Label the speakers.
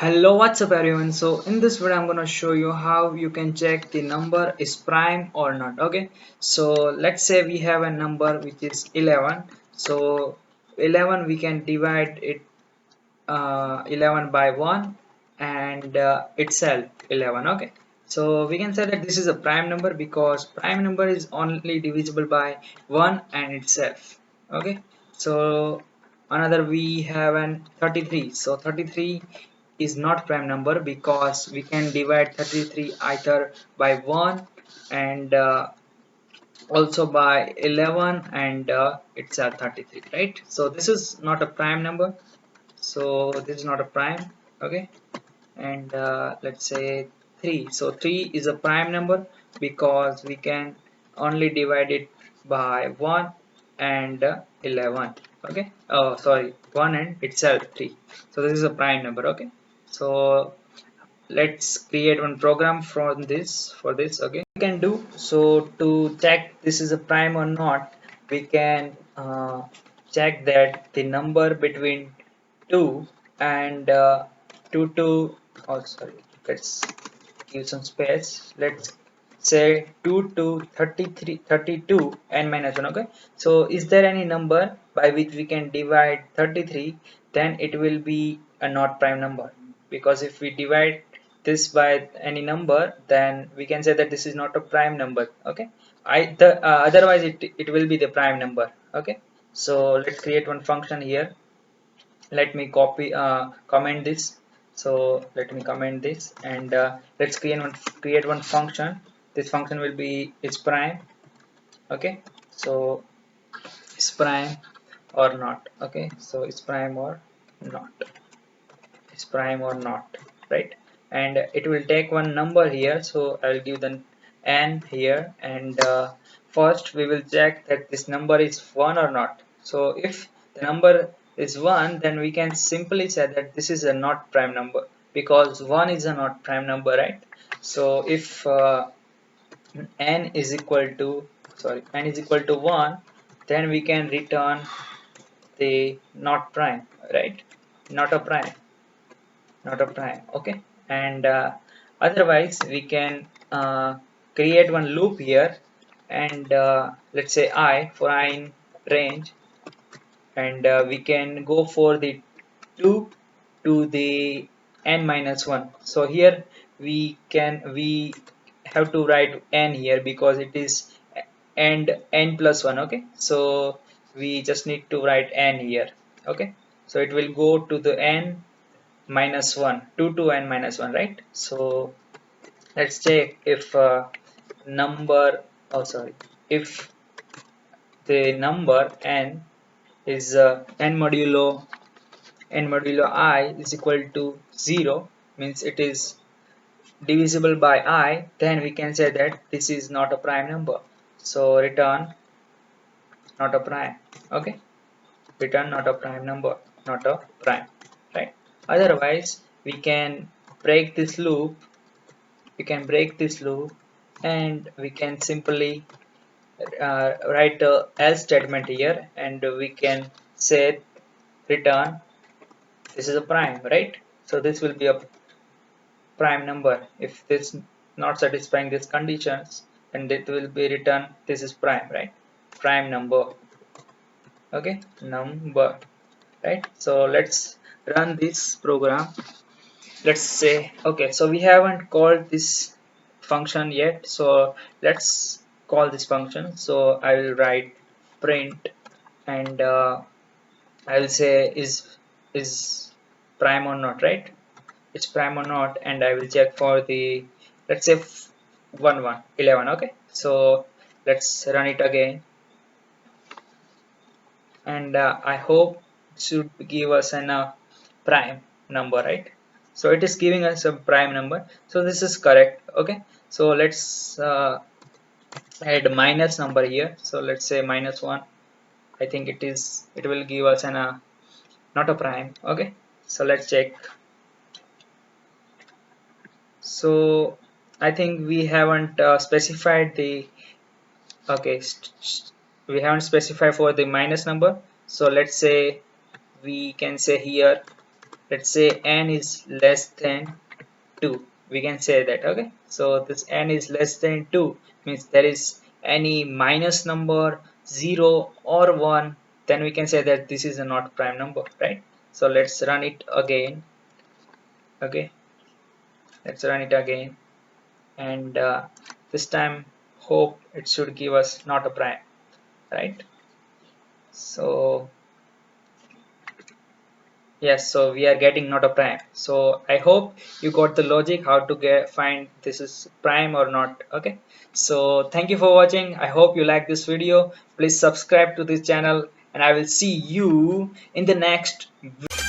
Speaker 1: Hello, what's up everyone? So in this video I'm gonna show you how you can check the number is prime or not. Okay, so let's say we have a number which is 11. So 11 we can divide it 11 by 1 and itself 11. Okay, so we can say that this is a prime number because prime number is only divisible by 1 and itself. Okay, so another we have an 33. So 33 is not prime number because we can divide 33 either by 1 and also by 11 and it's a 33, right? So this is not a prime number, so this is not a prime. Okay, and let's say 3. So 3 is a prime number because we can only divide it by 1 and 11. Okay, oh sorry, 1 and itself 3. So this is a prime number. Okay, so let's create one program from this for this. Okay, we can do so to check this is a prime or not. We can check that the number between 2 and 2 to oh sorry, let's give some space. Let's say 2 to 33 32 n minus 1. Okay, so is there any number by which we can divide 33? Then it will be a not prime number, because if we divide this by any number, then we can say that this is not a prime number. Okay, otherwise it will be the prime number. Okay, so let's create one function here. Let me comment this. So let me comment this, and let's create one function. This function will be is prime. Okay, so is prime or not. Okay, so is prime or not, is prime or not, right? And it will take one number here, so I'll give the n here, and first we will check that this number is 1 or not. So if the number is 1, then we can simply say that this is a not prime number, because 1 is a not prime number, right? So if n is equal to n is equal to 1, then we can return the not prime, right? Not a prime, not a prime. Okay, and otherwise we can create one loop here, and let's say I for I in range, and we can go for the 2 to the n minus 1. So here we have to write n here because it is and n plus 1. Okay, so we just need to write n here. Okay, so it will go to the n minus 1, 2 to n minus 1, right? So let's check if number oh sorry if the number n is n modulo I is equal to 0, means it is divisible by I, then we can say that this is not a prime number. So return not a prime. Okay, return not a prime number, not a prime, right? Otherwise we can break this loop, and we can simply write a else statement here, and we can say return this is a prime, right? So this will be a prime number. If this not satisfying these conditions, then it will be return this is prime, right? Prime number. Okay, number, right? So let's run this program. Let's say, okay, so we haven't called this function yet, so let's call this function. So I will write print, and I will say is prime or not, right? It's prime or not, and I will check for the, let's say 1 1 11. Okay, so let's run it again, and I hope it should give us an prime number, right? So it is giving us a prime number, so this is correct. Okay, so let's add minus number here. So let's say minus 1. I think it will give us an not a prime. Okay, so let's check. So I think we haven't specified the, okay, we haven't specified for the minus number. So let's say we can say here let's say n is less than 2, we can say that. Okay, so this n is less than 2 means there is any minus number, 0 or 1, then we can say that this is a not prime number, right? So let's run it again. Okay, let's run it again, and this time hope it should give us not a prime, right? So yes, so we are getting not a prime. So I hope you got the logic how to get find this is prime or not. Okay, so thank you for watching. I hope you like this video. Please subscribe to this channel, and I will see you in the next video.